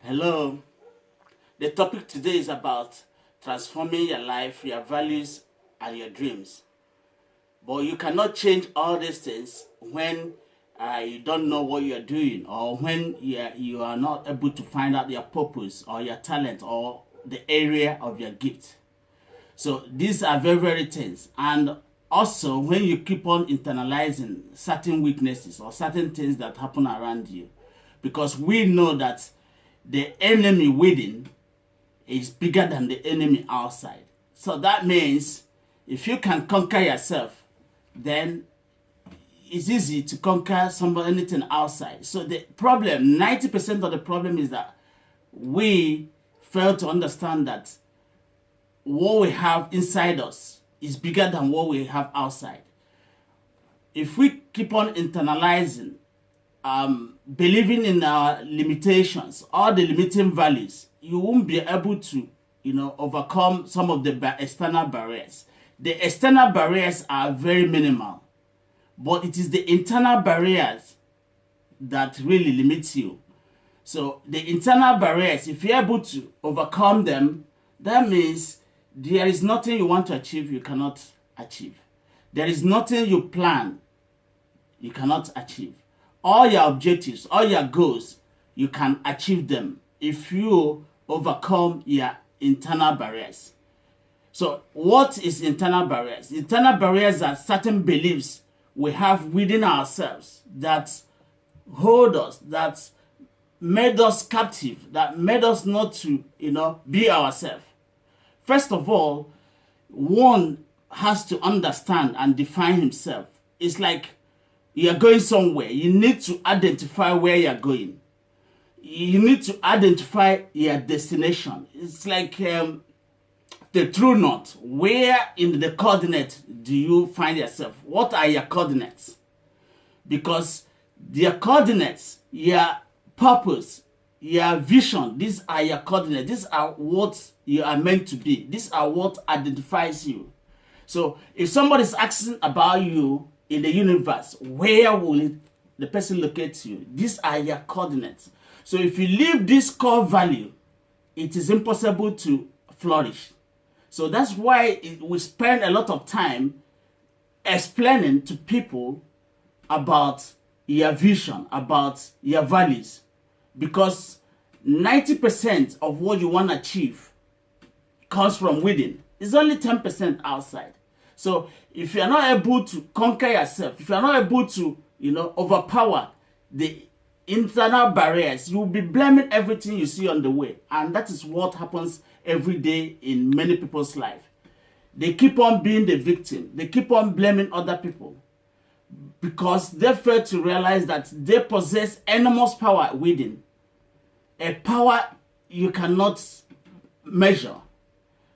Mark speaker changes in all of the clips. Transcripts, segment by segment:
Speaker 1: Hello. The topic today is about transforming your life, your values, and your dreams. But you cannot change all these things when you don't know what you're doing, or when you are not able to find out your purpose or your talent or the area of your gift. So these are very, very things. And also, when you keep on internalizing certain weaknesses or certain things that happen around you, because we know that the enemy within is bigger than the enemy outside. So that means if you can conquer yourself, then it's easy to conquer anything outside. So the problem, 90% of the problem is that we fail to understand that what we have inside us is bigger than what we have outside. If we keep on internalizing, believing in our limitations, all the limiting values, you won't be able to, overcome some of the external barriers. The external barriers are very minimal, but it is the internal barriers that really limits you. So the internal barriers, if you're able to overcome them, that means there is nothing you want to achieve you cannot achieve. There is nothing you plan you cannot achieve. All your objectives, all your goals, you can achieve them if you overcome your internal barriers. So what is internal barriers? Internal barriers are certain beliefs we have within ourselves that hold us, that made us captive, that made us not to, be ourselves. First of all, one has to understand and define himself. It's like you're going somewhere. You need to identify where you're going. You need to identify your destination. It's like the true north. Where in the coordinate do you find yourself? What are your coordinates? Because your coordinates, your purpose, your vision, these are your coordinates. These are what you are meant to be. These are what identifies you. So if somebody is asking about you in the universe, where will the person locate you? These are your coordinates. So if you leave this core value, it is impossible to flourish. So that's why we spend a lot of time explaining to people about your vision, about your values. Because 90% of what you want to achieve comes from within. It's only 10% outside. So if you're not able to conquer yourself, if you're not able to, overpower the internal barriers, you'll be blaming everything you see on the way. And that is what happens every day in many people's life. They keep on being the victim. They keep on blaming other people because they fail to realize that they possess enormous power within. A power you cannot measure.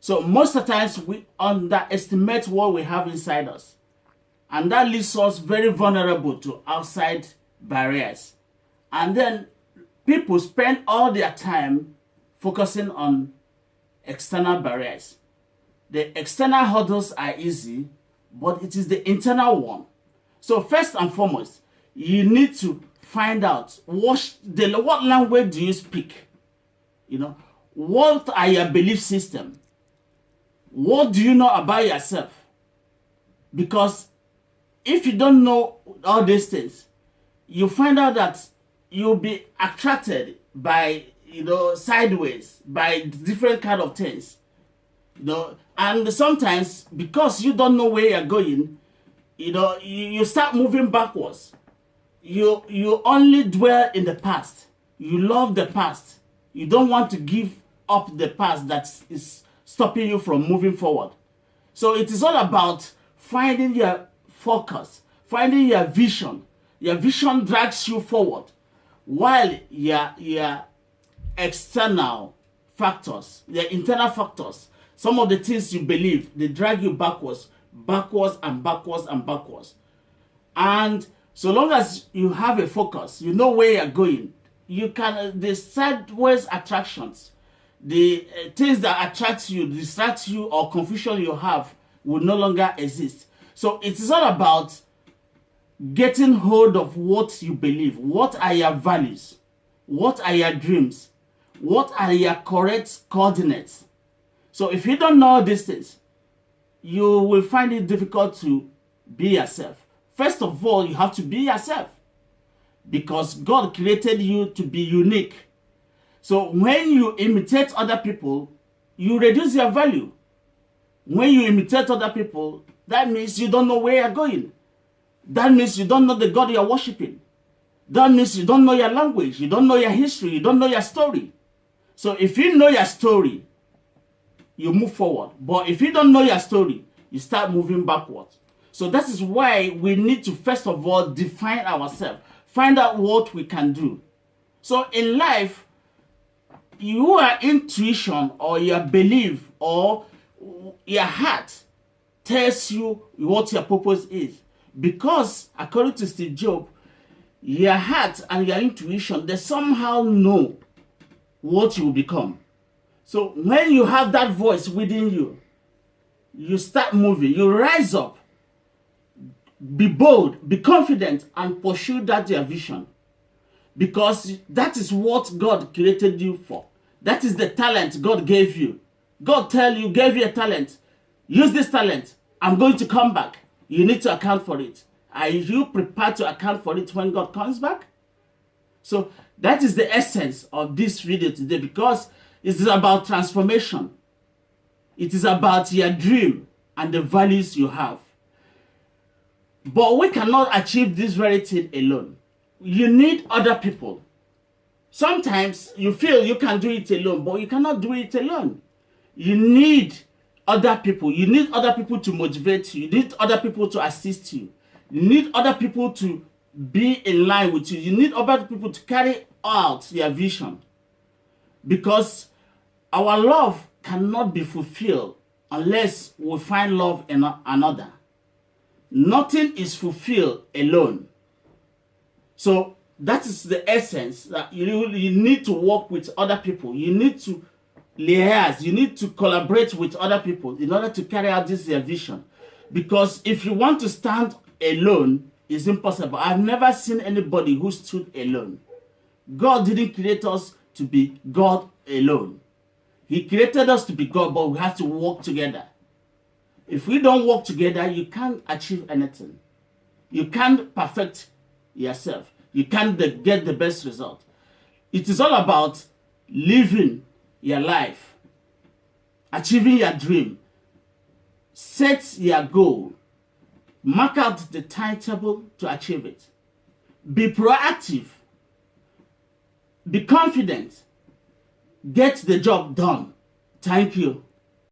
Speaker 1: So most of the times we underestimate what we have inside us. And that leaves us very vulnerable to outside barriers. And then people spend all their time focusing on external barriers. The external hurdles are easy, but it is the internal one. So first and foremost, you need to find out what language do you speak? What are your belief systems? What do you know about yourself? Because if you don't know all these things, you find out that you'll be attracted by, sideways, by different kind of things. And sometimes because you don't know where you're going, you start moving backwards. You only dwell in the past. You love the past. You don't want to give up the past that is stopping you from moving forward. So it is all about finding your focus, finding your vision. Your vision drags you forward, while your external factors, your internal factors, some of the things you believe, they drag you backwards and backwards and backwards. And so long as you have a focus, you know where you're going, you can, the sideways attractions, the things that attract you, distract you, or confusion you have will no longer exist. So it is all about getting hold of what you believe. What are your values? What are your dreams? What are your correct coordinates? So if you don't know these things, you will find it difficult to be yourself. First of all, you have to be yourself because God created you to be unique. So when you imitate other people, you reduce your value. When you imitate other people, that means you don't know where you're going. That means you don't know the God you're worshiping. That means you don't know your language, you don't know your history, you don't know your story. So if you know your story, you move forward. But if you don't know your story, you start moving backwards. So that is why we need to first of all define ourselves, find out what we can do. So in life, your intuition or your belief or your heart tells you what your purpose is. Because according to Steve Jobs, your heart and your intuition, they somehow know what you will become. So when you have that voice within you, you start moving, you rise up, be bold, be confident, and pursue that your vision. Because that is what God created you for. That is the talent God gave you. God gave you a talent. Use this talent. I'm going to come back. You need to account for it. Are you prepared to account for it when God comes back? So that is the essence of this video today, because it is about transformation. It is about your dream and the values you have. But we cannot achieve this very thing alone. You need other people. Sometimes you feel you can do it alone, but you cannot do it alone. You need other people. You need other people to motivate you. You need other people to assist you. You need other people to be in line with you. You need other people to carry out your vision. Because our love cannot be fulfilled unless we find love in another. Nothing is fulfilled alone. So that is the essence, that you need to work with other people. You need to liaise. You need to collaborate with other people in order to carry out this vision. Because if you want to stand alone, it's impossible. I've never seen anybody who stood alone. God didn't create us to be God alone. He created us to be God, but we have to work together. If we don't work together, you can't achieve anything. You can't perfect yourself. You can't get the best result. It is all about living your life, achieving your dream, set your goal, mark out the timetable to achieve it. Be proactive, be confident, get the job done. Thank you.